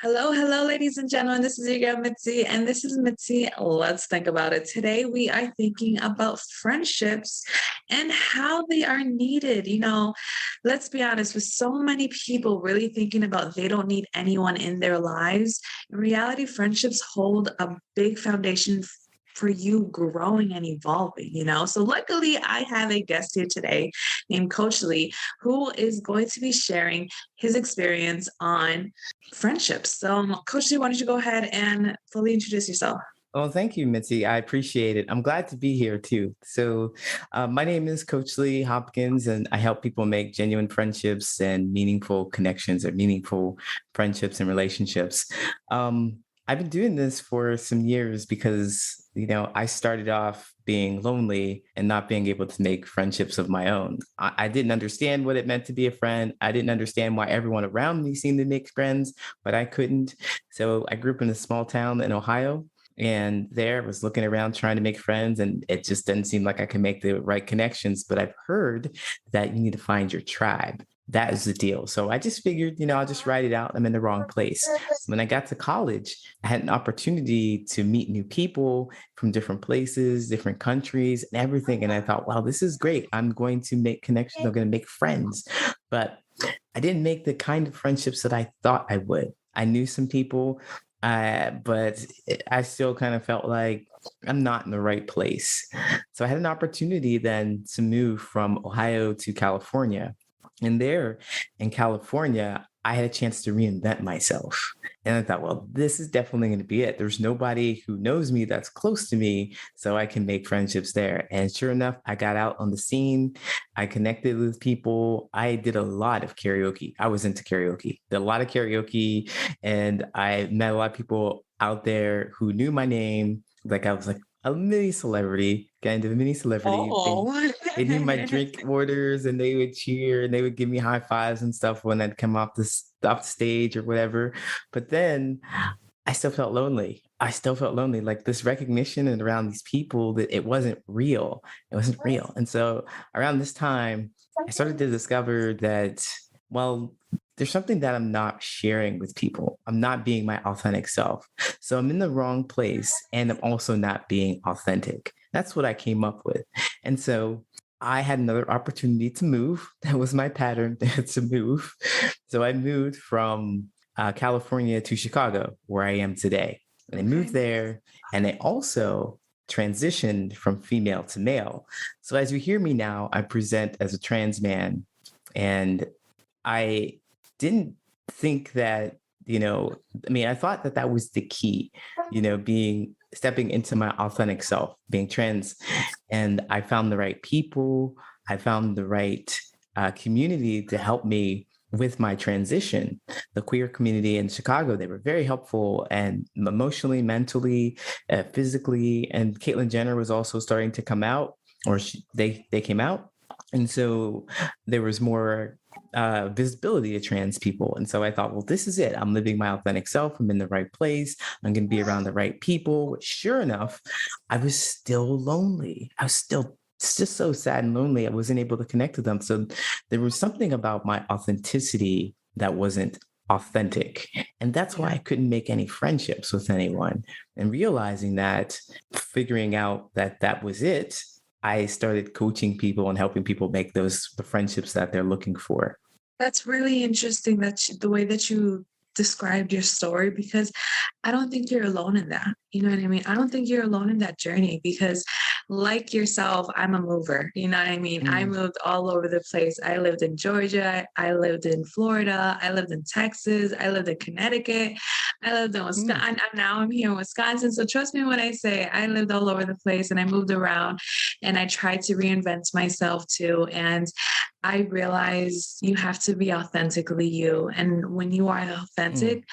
Hello, hello, ladies and gentlemen. This is your girl Mitzi, and this is Mitzi. Let's think about it. Today, we are thinking about friendships and how they are needed. Let's be honest, with so many people really thinking about they don't need anyone in their lives, in reality, friendships hold a big foundation for you growing and evolving. So, luckily, I have a guest here today named Coach Lee, who is going to be sharing his experience on friendships. So, Coach Lee, why don't you go ahead and fully introduce yourself? Well, thank you, Mitzi. I appreciate it. I'm glad to be here too. My name is Coach Lee Hopkins, and I help people make genuine friendships and meaningful connections or meaningful friendships and relationships. I've been doing this for some years because, I started off being lonely and not being able to make friendships of my own. I didn't understand what it meant to be a friend. I didn't understand why everyone around me seemed to make friends, but I couldn't. So I grew up in a small town in Ohio, and there was looking around trying to make friends, and it just didn't seem like I could make the right connections. But I've heard that you need to find your tribe. That is the deal. So I just figured, I'll just write it out. I'm in the wrong place. When I got to college, I had an opportunity to meet new people from different places, different countries, and everything. And I thought, wow, this is great. I'm going to make connections. I'm going to make friends. But I didn't make the kind of friendships that I thought I would. I knew some people, but I still kind of felt like I'm not in the right place. So I had an opportunity then to move from Ohio to California. And there in California, I had a chance to reinvent myself. And I thought, well, this is definitely going to be it. There's nobody who knows me that's close to me, so I can make friendships there. And sure enough, I got out on the scene. I connected with people. I did a lot of karaoke. I was into karaoke, did a lot of karaoke, and I met a lot of people out there who knew my name. Like I was like a mini celebrity, kind of a mini celebrity. Oh, They knew my drink orders, and they would cheer and they would give me high fives and stuff when I'd come off the stage or whatever. But then I still felt lonely. I still felt lonely, like this recognition and around these people that it wasn't real. It wasn't real. And so around this time, I started to discover that, well, there's something that I'm not sharing with people. I'm not being my authentic self. So I'm in the wrong place, and I'm also not being authentic. That's what I came up with. And so I had another opportunity to move. That was my pattern to move. So I moved from California to Chicago, where I am today. And I moved okay. there, and I also transitioned from female to male. So as you hear me now, I present as a trans man, and I didn't think that, I thought that that was the key, being stepping into my authentic self, being trans. And I found the right people, I found the right community to help me with my transition. The queer community in Chicago, they were very helpful and emotionally, mentally, physically. And Caitlyn Jenner was also starting to come out, or they came out. And so there was more visibility to trans people. And so I thought, well, this is it. I'm living my authentic self. I'm in the right place. I'm going to be around the right people. Sure enough, I was still lonely. I was still it's just so sad and lonely. I wasn't able to connect with them. So there was something about my authenticity that wasn't authentic. And that's why Yeah. I couldn't make any friendships with anyone. And realizing that, figuring out that that was it, I started coaching people and helping people make the friendships that they're looking for. That's really interesting the way that you described your story, because I don't think you're alone in that. You know what I mean? I don't think you're alone in that journey because, like yourself, I'm a mover. You know what I mean? I Mm, moved all over the place. I lived in Georgia. I lived in Florida. I lived in Texas. I lived in Connecticut. I lived in mm, Wisconsin. Now I'm here in Wisconsin. So trust me when I say I lived all over the place and I moved around and I tried to reinvent myself too. And I realized you have to be authentically you. And when you are mm, authentic,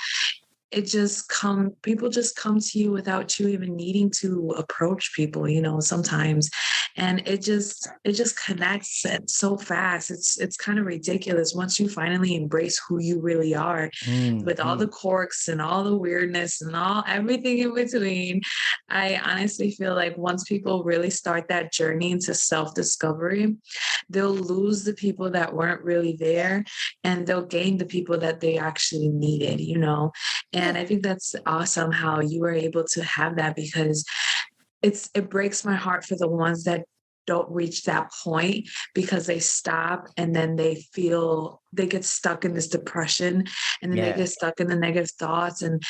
people just come to you without you even needing to approach people, sometimes. and it just connects it so fast. It's kind of ridiculous once you finally embrace who you really are, with all the Mhm. quirks and all the weirdness and all everything in between. I honestly feel like once people really start that journey into self-discovery, they'll lose the people that weren't really there, and they'll gain the people that they actually needed, you know? And Yeah, I think that's awesome how you were able to have that, because it breaks my heart for the ones that don't reach that point, because they stop and then they get stuck in this depression, and then they yeah, get stuck in the negative thoughts, and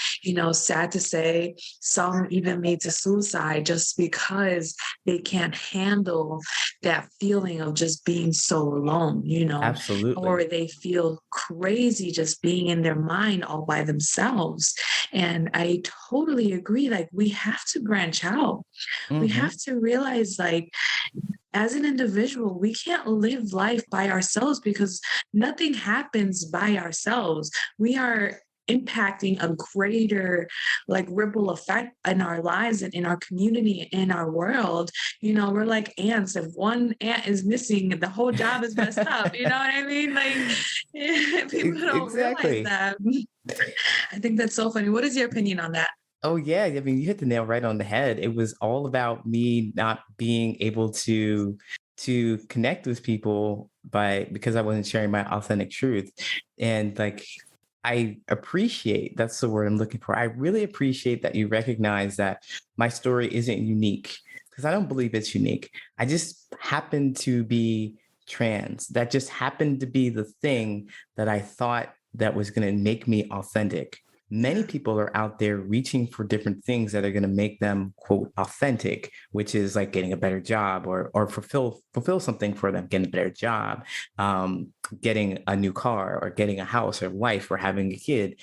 sad to say, some even made to suicide just because they can't handle that feeling of just being so alone, or absolutely. they feel crazy just being in their mind all by themselves. And I totally agree, like we have to branch out. We have Hmm. to realize, like, as an individual, we can't live life by ourselves, because nothing happens by ourselves. We are impacting a greater, like, ripple effect in our lives and in our community, in our world. We're like ants. If one ant is missing, the whole job is messed up. You know what I mean? Like, people don't realize Exactly. that. I think that's so funny. What is your opinion on that? Oh yeah, I mean, you hit the nail right on the head. It was all about me not being able to connect with people because I wasn't sharing my authentic truth. And like I appreciate, that's the word I'm looking for. I really appreciate that you recognize that my story isn't unique, because I don't believe it's unique. I just happen to be trans. That just happened to be the thing that I thought that was going to make me authentic. Many Yeah. people are out there reaching for different things that are going to make them quote authentic, which is like getting a better job, or fulfill something for them, getting a better job, getting a new car, or getting a house or wife, or having a kid.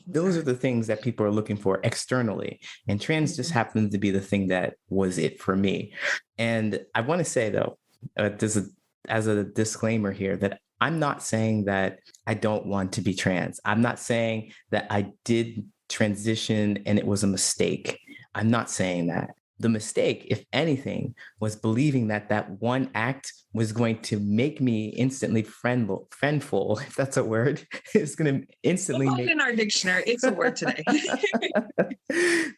Those are the things that people are looking for externally, and trans just Mhm. happens to be the thing that was it for me. And I want to say though, there's a as a disclaimer here, that I'm not saying that I don't want to be trans. I'm not saying that I did transition and it was a mistake. I'm not saying that. The mistake, if anything, was believing that that one act was going to make me instantly friendful, if that's a word. It's going to We'll instantly put it make in our dictionary. It's a word today.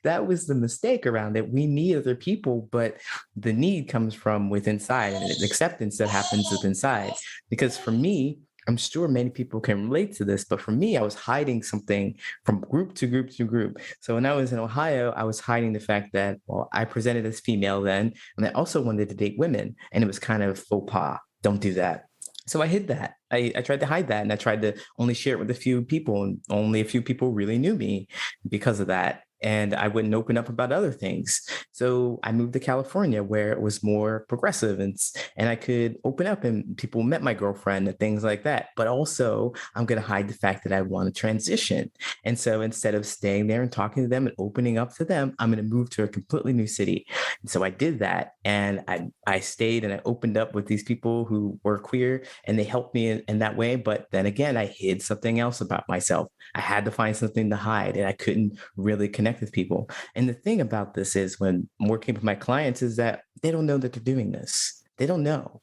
that was the mistake around it. We need other people, but the need comes from within inside, and the acceptance that happens within inside. Because for me, I'm sure many people can relate to this, but for me, I was hiding something from group to group to group. So when I was in Ohio, I was hiding the fact that, well, I presented as female then, and I also wanted to date women. And it was kind of faux pas. Don't do that. So I hid that. I tried to hide that, and I tried to only share it with a few people, and only a few people really knew me because of that. And I wouldn't open up about other things. So I moved to California, where it was more progressive, and I could open up, and people met my girlfriend and things like that. But also, I'm going to hide the fact that I want to transition. And so instead of staying there and talking to them and opening up to them, I'm going to move to a completely new city. And so I did that, and I stayed and I opened up with these people who were queer, and they helped me in that way. But then again, I hid something else about myself. I had to find something to hide, and I couldn't really connect with people. And the thing about this is, when I'm working with my clients, is that they don't know that they're doing this. They don't know.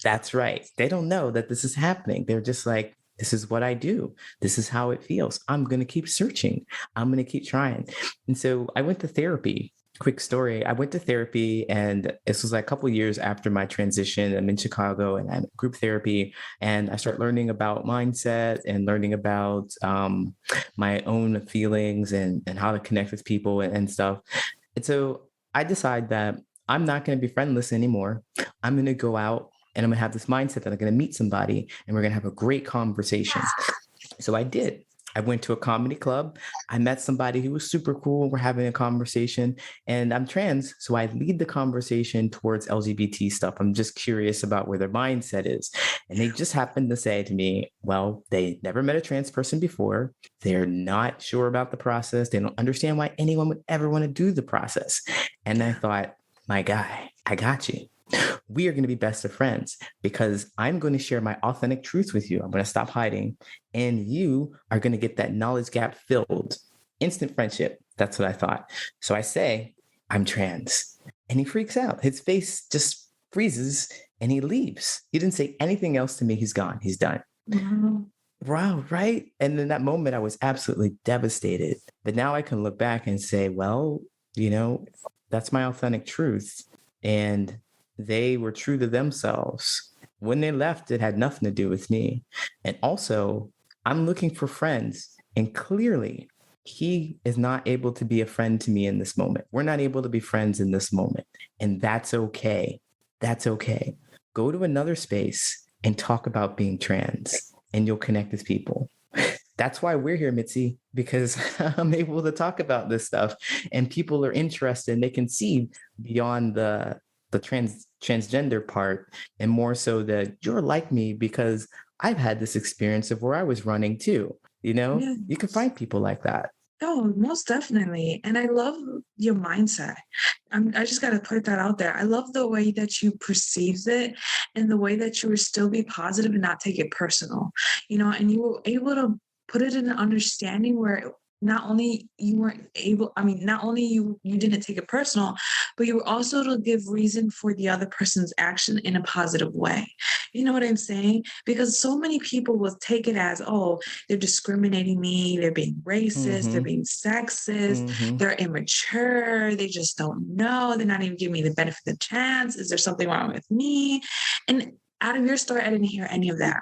That's right. They don't know that this is happening. They're just like, this is what I do. This is how it feels. I'm going to keep searching. I'm going to keep trying. And so I went to therapy. Quick story. I went to therapy, and this was like a couple of years after my transition. I'm in Chicago, and I'm group therapy, and I start learning about mindset and learning about my own feelings, and how to connect with people, and stuff. And so I decide that I'm not going to be friendless anymore. I'm going to go out, and I'm going to have this mindset that I'm going to meet somebody, and we're going to have a great conversation. So I did. I went to a comedy club. I met somebody who was super cool. We're having a conversation, and I'm trans. So I lead the conversation towards LGBT stuff. I'm just curious about where their mindset is. And they just happened to say to me, well, they never met a trans person before. They're not sure about the process. They don't understand why anyone would ever want to do the process. And I Yeah. thought, my guy, I got you. We are going to be best of friends, because I'm going to share my authentic truth with you. I'm going to stop hiding, and you are going to get that knowledge gap filled. Instant friendship. That's what I thought. So I say, I'm trans. And he freaks out. His face just freezes and he leaves. He didn't say anything else to me. He's gone. He's done. Wow. Wow, right? And in that moment, I was absolutely devastated. But now I can look back and say, well, you know, that's my authentic truth. And they were true to themselves. When they left, it had nothing to do with me. And also, I'm looking for friends. And clearly, he is not able to be a friend to me in this moment. We're not able to be friends in this moment. And that's okay. That's okay. Go to another space and talk about being trans, and you'll connect with people. That's why we're here, Mitzi, because I'm able to talk about this stuff and people are interested and they can see beyond the transgender part, and more so that you're like me because I've had this experience of where I was running too. You know, Yeah. you can find people like that. Oh, most definitely. And I love your mindset. I just got to put that out there. I love the way that you perceived it and the way that you were still be positive and not take it personal, and you were able to put it in an understanding where not only you weren't able, I mean, not only you didn't take it personal, but you were also to give reason for the other person's action in a positive way. You know what I'm saying? Because so many people will take it as, oh, they're discriminating me, they're being racist, they're Mm-hmm. being sexist, Mm-hmm. they're immature, they just don't know, they're not even giving me the benefit of the chance. Is there something wrong with me? And out of your story, I didn't hear any of that.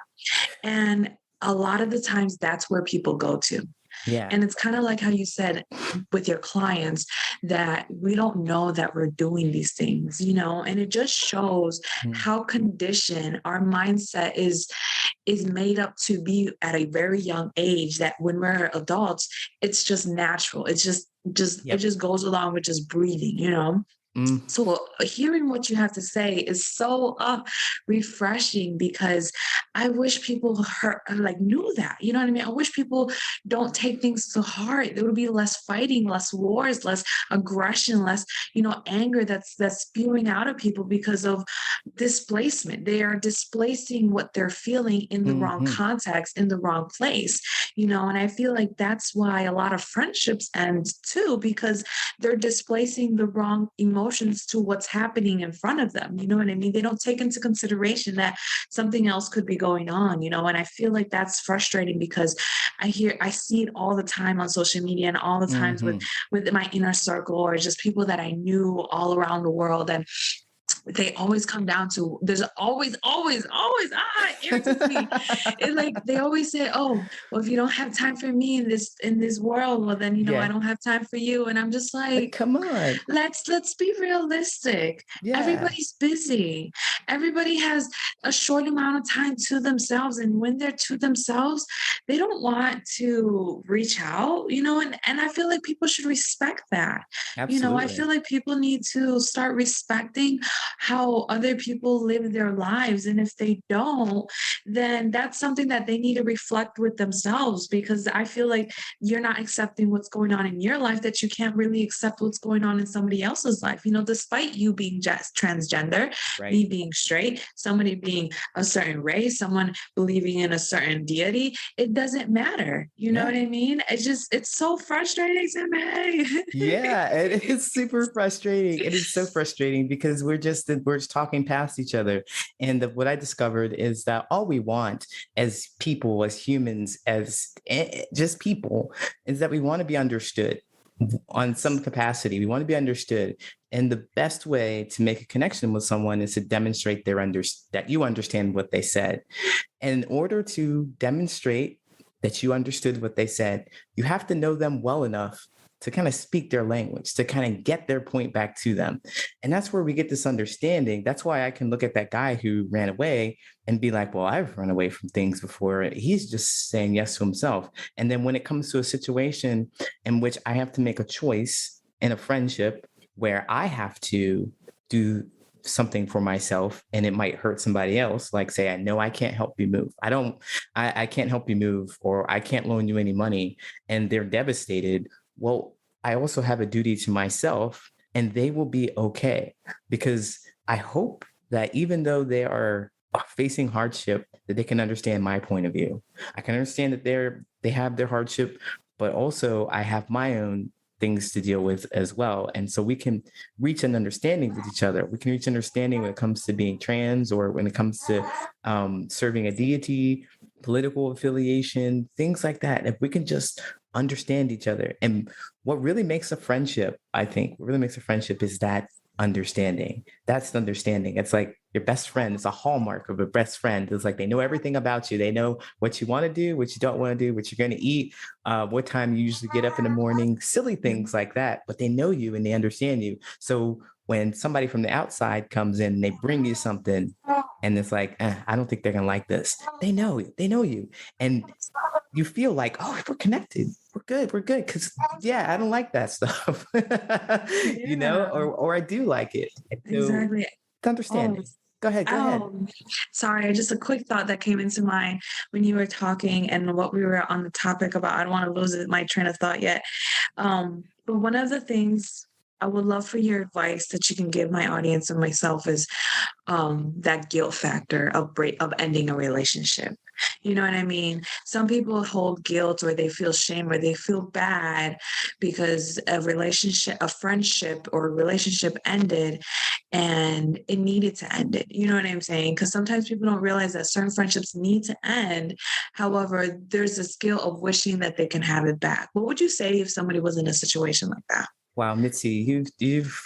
And a lot of the times that's where people go to. Yeah. And it's kind of like how you said with your clients that we don't know that we're doing these things, and it just shows Mm. how conditioned our mindset is made up to be at a very young age, that when we're adults, it's just natural. It's just it Yep. just goes along with just breathing. Mm. So hearing what you have to say is so refreshing, because I wish people knew that. You know what I mean? I wish people don't take things so hard. There would be less fighting, less wars, less aggression, less anger that's spewing out of people because of displacement. They are displacing what they're feeling in the wrong Mm-hmm. context, in the wrong place. And I feel like that's why a lot of friendships end too, because they're displacing the wrong emotions to what's happening in front of them. You know what I mean? They don't take into consideration that something else could be going on, and I feel like that's frustrating, because I see it all the time on social media, and all the times with Mm-hmm. my inner circle, or just people that I knew all around the world. And they always come down to, there's always it irritates me. It, like, they always say, oh, well, if you don't have time for me in this world, well, then I Yeah. don't have time for you. And I'm just Like, like, come on. let's be realistic. Yeah. Everybody's busy. Everybody has a short amount of time to themselves, and when they're to themselves, they don't want to reach out, and I feel like people should respect that. I feel Absolutely. like people need to start respecting how other people live their lives, and if they don't, then that's something that they need to reflect with themselves, because I feel like you're not accepting what's going on in your life, that you can't really accept what's going on in somebody else's life. Despite you being just transgender, Right. me being straight, somebody being a certain race, someone believing in a certain deity, it doesn't matter. You know Yeah. what I mean? It's so frustrating to me. Yeah, it is super frustrating. It is so frustrating because we're just talking past each other. And what I discovered is that all we want as people, as humans, as just people, is that we want to be understood on some capacity. We want to be understood. And the best way to make a connection with someone is to demonstrate that you understand what they said. And in order to demonstrate that you understood what they said, you have to know them well enough to kind of speak their language, to kind of get their point back to them. And that's where we get this understanding. That's why I can look at that guy who ran away and be like, well, I've run away from things before. He's just saying yes to himself. And then when it comes to a situation in which I have to make a choice in a friendship where I have to do something for myself and it might hurt somebody else, like say, I know I can't help you move. I can't help you move, or I can't loan you any money, and they're devastated. Well, I also have a duty to myself, and they will be okay, because I hope that even though they are facing hardship, that they can understand my point of view. I can understand that they have their hardship, but also I have my own things to deal with as well. And so we can reach an understanding with each other. We can reach understanding when it comes to being trans, or when it comes to serving a deity, political affiliation, things like that. If we can just understand each other. And what really makes a friendship, I think, what really makes a friendship is that understanding. That's the understanding. It's like your best friend. It's a hallmark of a best friend. It's like they know everything about you. They know what you want to do, what you don't want to do, what you're going to eat, what time you usually get up in the morning, silly things like that. But they know you and they understand you. So when somebody from the outside comes in and they bring you something and it's like, I don't think they're going to like this. They know you. And you feel like, oh, we're connected. We're good. We're good. Cause yeah, I don't like that stuff, Yeah, or I do like it. And so exactly. it's Oh, understanding. Go ahead. Go ahead. oh, sorry. Just a quick thought that came into mind when you were talking and what we were on the topic about. I don't want to lose my train of thought yet. But one of the things I would love for your advice that you can give my audience and myself is that guilt factor of ending a relationship. You know what I mean? Some people hold guilt, or they feel shame, or they feel bad because a friendship or a relationship ended and it needed to end it. You know what I'm saying? Because sometimes people don't realize that certain friendships need to end. However, there's a skill of wishing that they can have it back. What would you say if somebody was in a situation like that? Wow, Mitzi, you've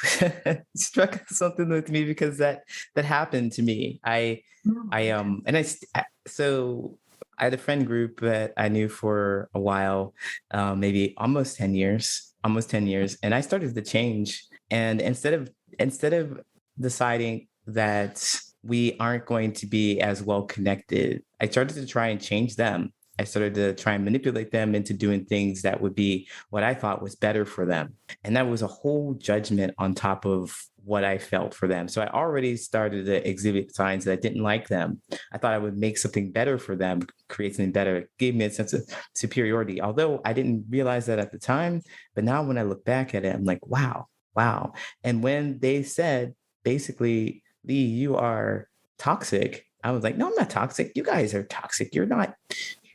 struck something with me, because that happened to me. I Mm. and I st- so I had a friend group that I knew for a while, maybe almost 10 years, and I started to change. And instead of deciding that we aren't going to be as well connected, I started to try and change them. I started to try and manipulate them into doing things that would be what I thought was better for them. And that was a whole judgment on top of what I felt for them. So I already started to exhibit signs that I didn't like them. I thought I would make something better for them, create something better. It gave me a sense of superiority, although I didn't realize that at the time. But now when I look back at it, I'm like, wow, wow. And when they said, basically, Lee, you are toxic, I was like, no, I'm not toxic. You guys are toxic. You're not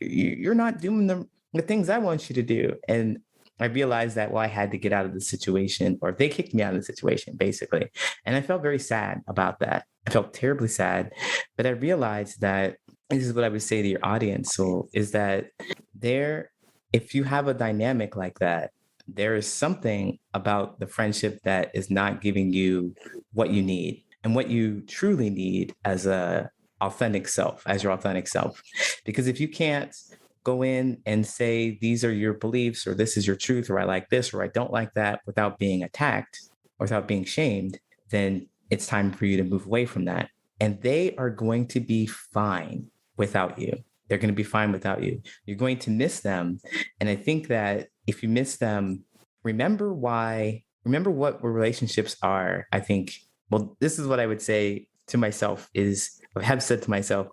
doing the things I want you to do. And I realized that, well, I had to get out of the situation, or they kicked me out of the situation, basically. And I felt very sad about that. I felt terribly sad. But I realized that, this is what I would say to your audience. So is that there, if you have a dynamic like that, there is something about the friendship that is not giving you what you need and what you truly need as your authentic self. Because if you can't go in and say, these are your beliefs, or this is your truth, or I like this, or I don't like that, without being attacked or without being shamed, then it's time for you to move away from that. And they are going to be fine without you. They're going to be fine without you. You're going to miss them. And I think that if you miss them, remember what relationships are. I think, well, this is what I would say to myself is, or have said to myself,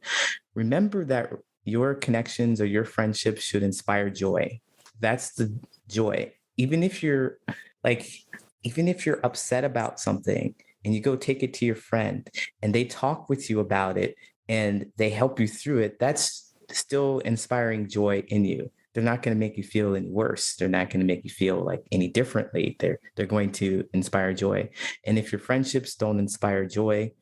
remember that your connections or your friendships should inspire joy. That's the joy. Like, even if you're upset about something and you go take it to your friend and they talk with you about it and they help you through it, that's still inspiring joy in you. They're not going to make you feel any worse. They're not going to make you feel like any differently. They're going to inspire joy. And if your friendships don't inspire joy,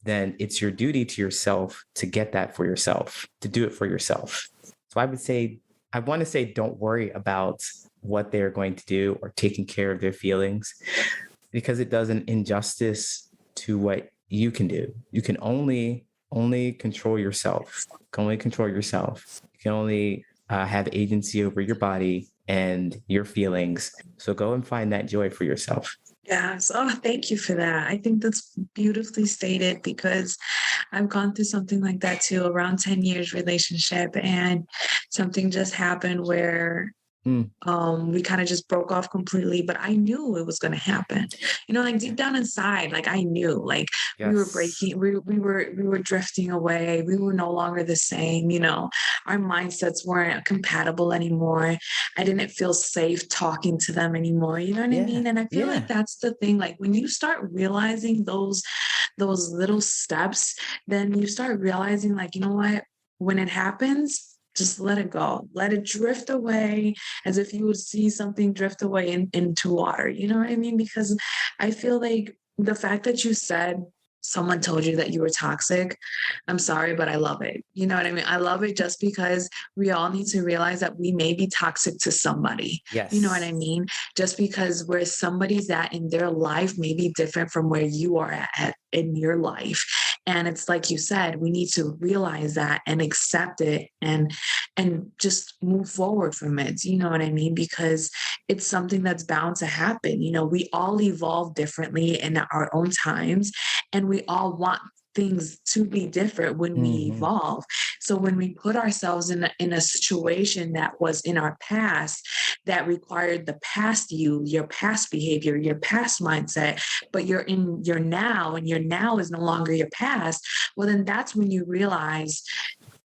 then it's your duty to yourself to get that for yourself, to do it for yourself. So I want to say, don't worry about what they're going to do or taking care of their feelings, because it does an injustice to what you can do. You can only control yourself. You can only control yourself. You can only have agency over your body and your feelings. So go and find that joy for yourself. Yes. Oh, thank you for that. I think that's beautifully stated because I've gone through something like that too, around 10 years relationship, and something just happened where Mm, we kind of just broke off completely, but I knew it was going to happen. Like deep down inside, like I knew, like we were yes. breaking, we were drifting away. We were no longer the same. Our mindsets weren't compatible anymore. I didn't feel safe talking to them anymore. You know what I Yeah. mean? And I feel like Yeah. that's the thing. Like when you start realizing those little steps, then you start realizing, like, you know what? When it happens, Just let it go. Let it drift away as if you would see something drift away into water. You know what I mean? Because I feel like the fact that you said someone told you that you were toxic, I'm sorry, but I love it. You know what I mean? I love it just because we all need to realize that we may be toxic to somebody. You know what I Yes. mean? Just because where somebody's at in their life may be different from where you are at in your life. And it's like you said, we need to realize that and accept it and just move forward from it. You know what I mean? Because it's something that's bound to happen. You know, we all evolve differently in our own times, and we all want things to be different when we Hmm. evolve. So when we put ourselves in a situation that was in our past that required the past you, your past behavior, your past mindset, but you're in your now and your now is no longer your past, well, then that's when you realize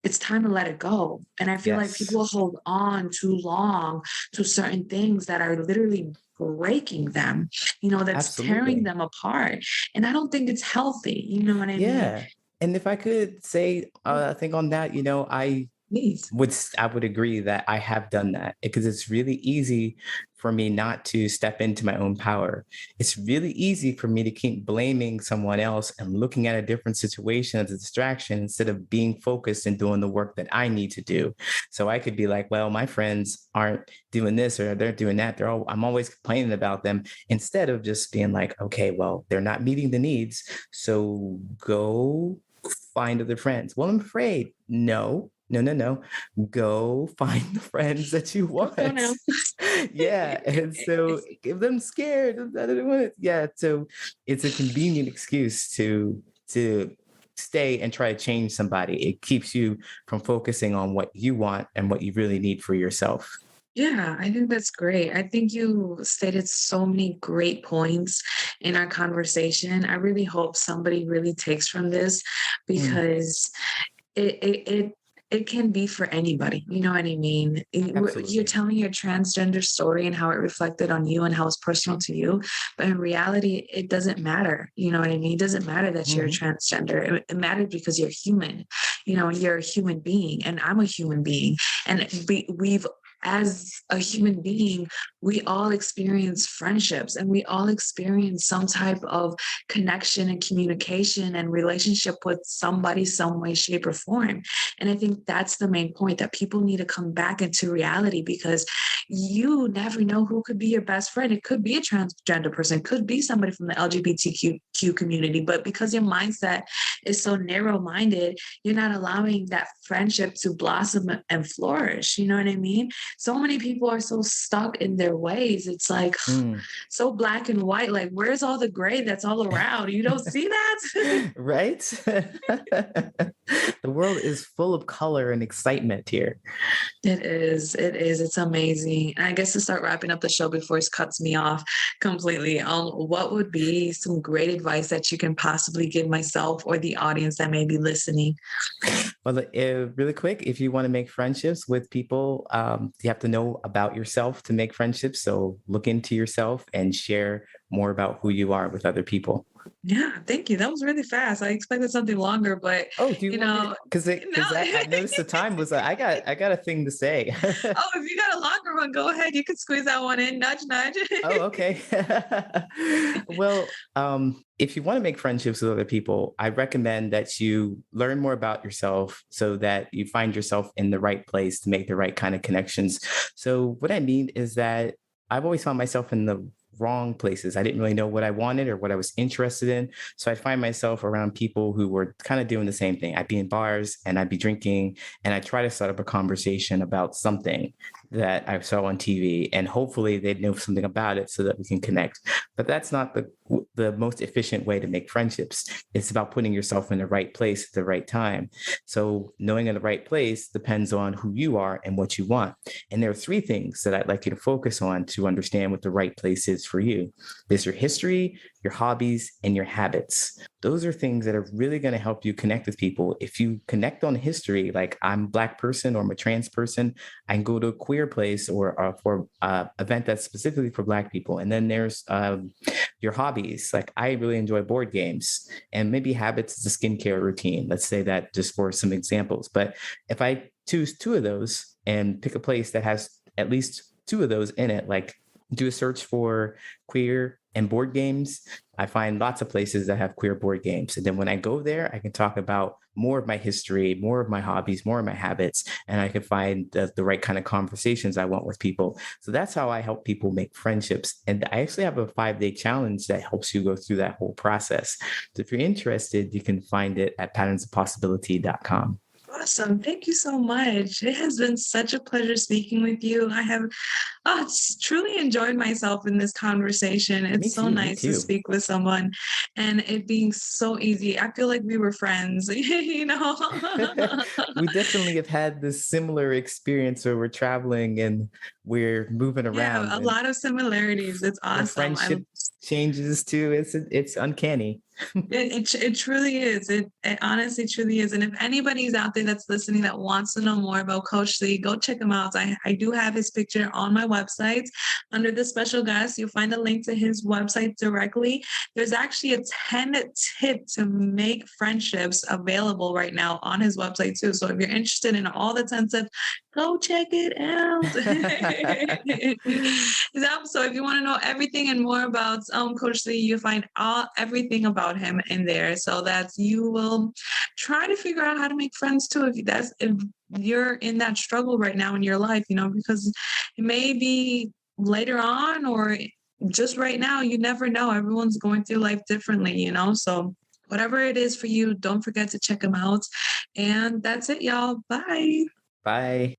it's time to let it go. And I feel like Yes, people hold on too long to certain things that are literally breaking them, that's tearing absolutely. them apart. And I don't think it's healthy. You know what I mean? Yeah. And if I could say, I think on that, Please. I would agree that I have done that because it's really easy for me not to step into my own power. It's really easy for me to keep blaming someone else and looking at a different situation as a distraction instead of being focused and doing the work that I need to do. So I could be like, well, my friends aren't doing this or they're doing that. I'm always complaining about them instead of just being like, okay, well, they're not meeting the needs. So go find other friends. Well, I'm afraid. No, no, no, no. Go find the friends that you Don't go now. want. Yeah. And so give them scared. I don't want it. Yeah. So it's a convenient excuse to stay and try to change somebody. It keeps you from focusing on what you want and what you really need for yourself. Yeah, I think that's great. I think you stated so many great points in our conversation. I really hope somebody really takes from this Mm, because it it can be for anybody. You know what I mean? You're absolutely. telling your transgender story and how it reflected on you and how it's personal to you, but in reality, it doesn't matter. You know what I mean? It doesn't matter that you're a Mhm. transgender. It matters because you're human. And you're a human being, and I'm a human being, and we've as a human being, we all experience friendships and we all experience some type of connection and communication and relationship with somebody, some way, shape, or form. And I think that's the main point, that people need to come back into reality because you never know who could be your best friend. It could be a transgender person, it could be somebody from the LGBTQ community, but because your mindset is so narrow minded, you're not allowing that friendship to blossom and flourish. You know what I mean? So many people are so stuck in their ways. It's like Mm. so black and white. Like, where's all the gray that's all around? You don't see that? Right? The world is full of color and excitement here. It is. It is. It's amazing. And I guess to start wrapping up the show before it cuts me off completely, what would be some great advice that you can possibly give myself or the audience that may be listening? Well, really quick, if you want to make friendships with people, you have to know about yourself to make friendships. So look into yourself and share more about who you are with other people. Yeah, thank you. That was really fast. I expected something longer, but Oh, do you you want me to? know, Because no. I noticed the time was. I got a thing to say. Oh, if you got a longer one, go ahead. You can squeeze that one in. Nudge, nudge. Oh, okay. Well, if you want to make friendships with other people, I recommend that you learn more about yourself so that you find yourself in the right place to make the right kind of connections. So, what I mean is that I've always found myself in the wrong places. I didn't really know what I wanted or what I was interested in. So I'd find myself around people who were kind of doing the same thing. I'd be in bars and I'd be drinking and I'd try to start up a conversation about something that I saw on TV, and hopefully they'd know something about it so that we can connect. But that's not the most efficient way to make friendships. It's about putting yourself in the right place at the right time. So knowing in the right place depends on who you are and what you want. And there are three things that I'd like you to focus on to understand what the right place is for you. There's your history, your hobbies, and your habits. Those are things that are really going to help you connect with people. If you connect on history, like I'm a Black person or I'm a trans person, I can go to a queer place or for event that's specifically for Black people. And then there's your hobbies. Like I really enjoy board games, and maybe habits is a skincare routine. Let's say that just for some examples. But if I choose two of those and pick a place that has at least two of those in it, like do a search for queer and board games, I find lots of places that have queer board games. And then when I go there, I can talk about more of my history, more of my hobbies, more of my habits, and I can find the right kind of conversations I want with people. So that's how I help people make friendships. And I actually have a 5-day challenge that helps you go through that whole process. So if you're interested, you can find it at patternsofpossibility.com. Awesome. Thank you so much. It has been such a pleasure speaking with you. I have truly enjoyed myself in this conversation. Me It's so too. Me nice to too. speak with someone and it being so easy. I feel like we were friends, you know? We definitely have had this similar experience where we're traveling and we're moving Yeah, around, a and lot of similarities. It's the awesome. friendship changes too. It's uncanny. It truly is. It honestly truly is. And if anybody's out there that's listening that wants to know more about Coach Lee, go check him out. I do have his picture on my website. Under the special guest, you'll find a link to his website directly. There's actually a 10 tip to make friendships available right now on his website too. So if you're interested in all the 10 tips, go check it out. So if you want to know everything and more about Coach Lee, you find everything about him in there, so that you will try to figure out how to make friends too. If you're in that struggle right now in your life, because it may be later on or just right now, you never know. Everyone's going through life differently, So whatever it is for you, don't forget to check him out. And that's it, y'all. Bye. Bye.